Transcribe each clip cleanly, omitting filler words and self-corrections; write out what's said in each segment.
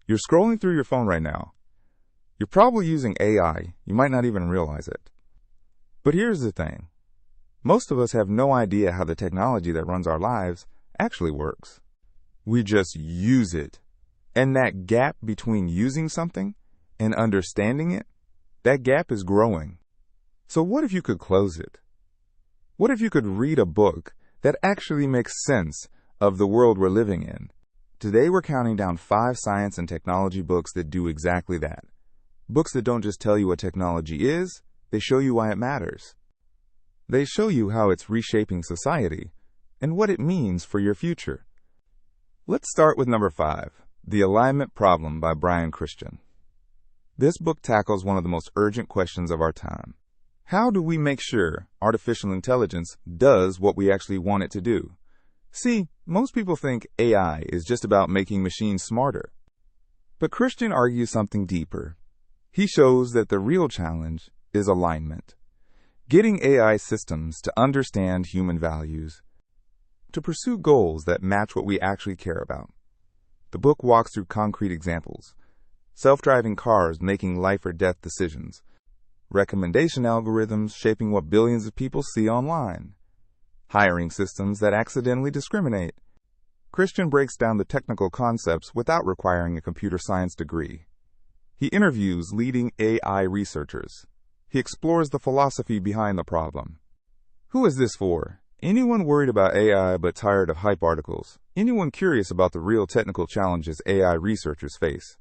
You're scrolling through your phone right now. You're probably using AI. You might not even realize it. But here's the thing. Most of us have no idea how the technology that runs our lives actually works. We just use it. And that gap between using something and understanding it, that gap is growing. So what if you could close it? What if you could read a book that actually makes sense of the world we're living in? Today we're counting down 5 science and technology books that do exactly that. Books that don't just tell you what technology is, they show you why it matters. They show you how it's reshaping society and what it means for your future. Let's start with number 5, The Alignment Problem by Brian Christian. This book tackles one of the most urgent questions of our time. How do we make sure artificial intelligence does what we actually want it to do? See, most people think AI is just about making machines smarter. But Christian argues something deeper. He shows that the real challenge is alignment. Getting AI systems to understand human values, to pursue goals that match what we actually care about. The book walks through concrete examples. Self-driving cars making life or death decisions. Recommendation algorithms shaping what billions of people see online. Hiring systems that accidentally discriminate. Christian breaks down the technical concepts without requiring a computer science degree. He interviews leading AI researchers. He explores the philosophy behind the problem. Who is this for? Anyone worried about AI but tired of hype articles? Anyone curious about the real technical challenges AI researchers face?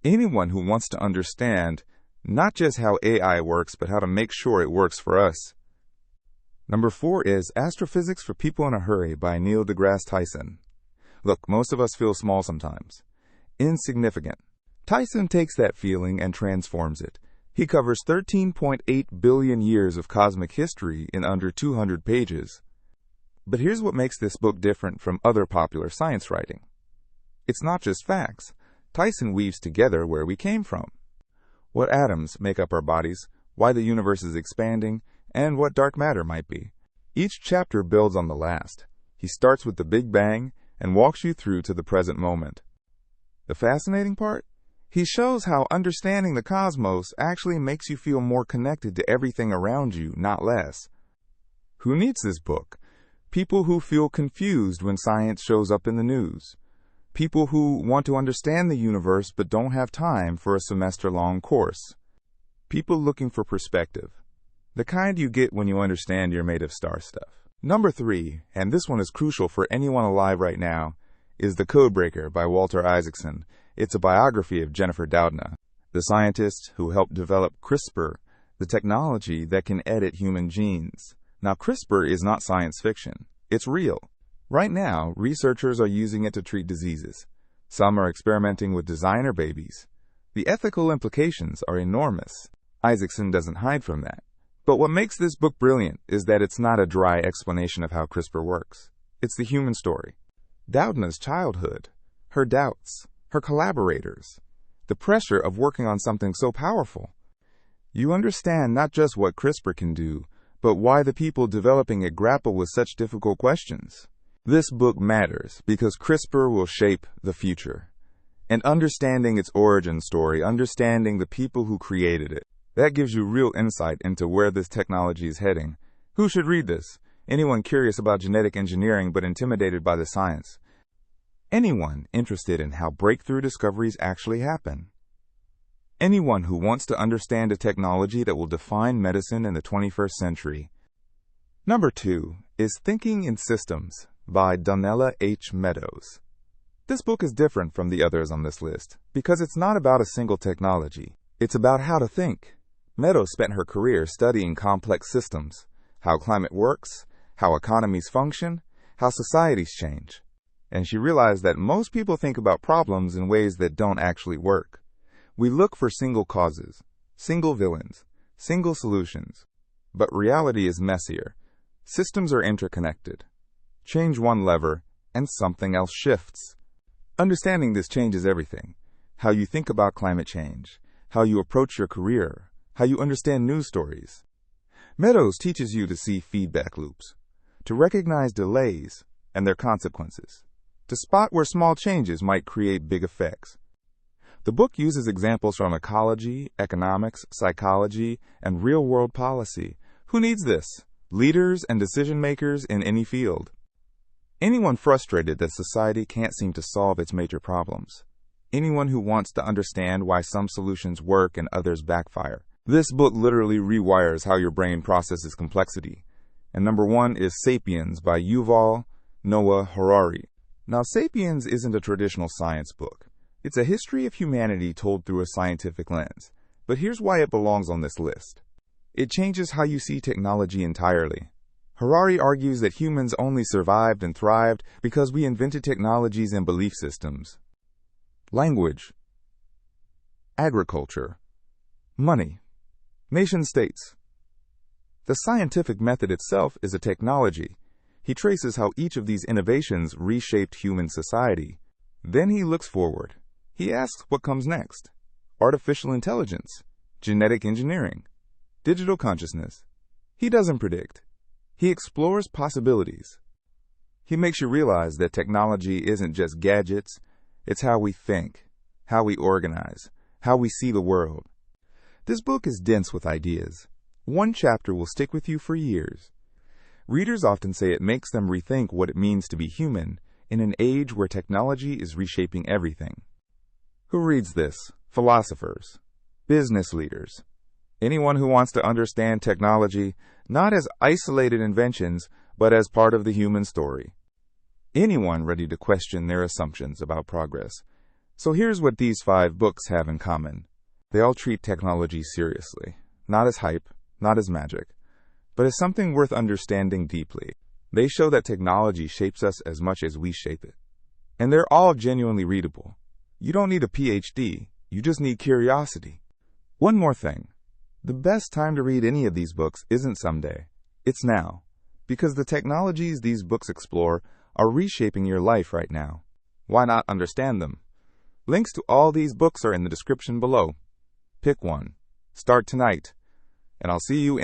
Anyone who wants to understand not just how AI works, but how to make sure it works for us. Number 4 is Astrophysics for People in a Hurry by Neil deGrasse Tyson. Look, most of us feel small sometimes. Insignificant. Tyson takes that feeling and transforms it. He covers 13.8 billion years of cosmic history in under 200 pages. But here's what makes this book different from other popular science writing. It's not just facts. Tyson weaves together where we came from. What atoms make up our bodies, why the universe is expanding, and what dark matter might be. Each chapter builds on the last. He starts with the Big Bang and walks you through to the present moment. The fascinating part? He shows how understanding the cosmos actually makes you feel more connected to everything around you, not less. Who needs this book? People who feel confused when science shows up in the news. People who want to understand the universe but don't have time for a semester-long course. People looking for perspective. The kind you get when you understand you're made of star stuff. Number 3, and this one is crucial for anyone alive right now, is The Codebreaker by Walter Isaacson. It's a biography of Jennifer Doudna, the scientist who helped develop CRISPR, the technology that can edit human genes. Now, CRISPR is not science fiction. It's real. Right now, researchers are using it to treat diseases. Some are experimenting with designer babies. The ethical implications are enormous. Isaacson doesn't hide from that. But what makes this book brilliant is that it's not a dry explanation of how CRISPR works. It's the human story. Doudna's childhood, her doubts, her collaborators, the pressure of working on something so powerful. You understand not just what CRISPR can do, but why the people developing it grapple with such difficult questions. This book matters because CRISPR will shape the future. And understanding its origin story, understanding the people who created it, that gives you real insight into where this technology is heading. Who should read this? Anyone curious about genetic engineering but intimidated by the science. Anyone interested in how breakthrough discoveries actually happen. Anyone who wants to understand a technology that will define medicine in the 21st century. Number 2 is Thinking in Systems by Donella H. Meadows. This book is different from the others on this list because it's not about a single technology. It's about how to think. Meadows spent her career studying complex systems, how climate works, how economies function, how societies change. And she realized that most people think about problems in ways that don't actually work. We look for single causes, single villains, single solutions. But reality is messier. Systems are interconnected. Change one lever, and something else shifts. Understanding this changes everything. How you think about climate change, how you approach your career, how you understand news stories. Meadows teaches you to see feedback loops, to recognize delays and their consequences, to spot where small changes might create big effects. The book uses examples from ecology, economics, psychology, and real-world policy. Who needs this? Leaders and decision-makers in any field. Anyone frustrated that society can't seem to solve its major problems. Anyone who wants to understand why some solutions work and others backfire. This book literally rewires how your brain processes complexity. And number 1 is Sapiens by Yuval Noah Harari. Now, Sapiens isn't a traditional science book. It's a history of humanity told through a scientific lens. But here's why it belongs on this list. It changes how you see technology entirely. Harari argues that humans only survived and thrived because we invented technologies and belief systems. Language, agriculture, money, nation-states. The scientific method itself is a technology. He traces how each of these innovations reshaped human society. Then he looks forward. He asks what comes next. Artificial intelligence, genetic engineering, digital consciousness. He doesn't predict. He explores possibilities. He makes you realize that technology isn't just gadgets. It's how we think, how we organize, how we see the world. This book is dense with ideas. One chapter will stick with you for years. Readers often say it makes them rethink what it means to be human in an age where technology is reshaping everything. Who reads this? Philosophers, business leaders, anyone who wants to understand technology not as isolated inventions, but as part of the human story. Anyone ready to question their assumptions about progress. So here's what these 5 books have in common. They all treat technology seriously, not as hype, not as magic, but as something worth understanding deeply. They show that technology shapes us as much as we shape it. And they're all genuinely readable. You don't need a PhD, you just need curiosity. One more thing. The best time to read any of these books isn't someday. It's now. Because the technologies these books explore are reshaping your life right now. Why not understand them? Links to all these books are in the description below. Pick one. Start tonight. And I'll see you in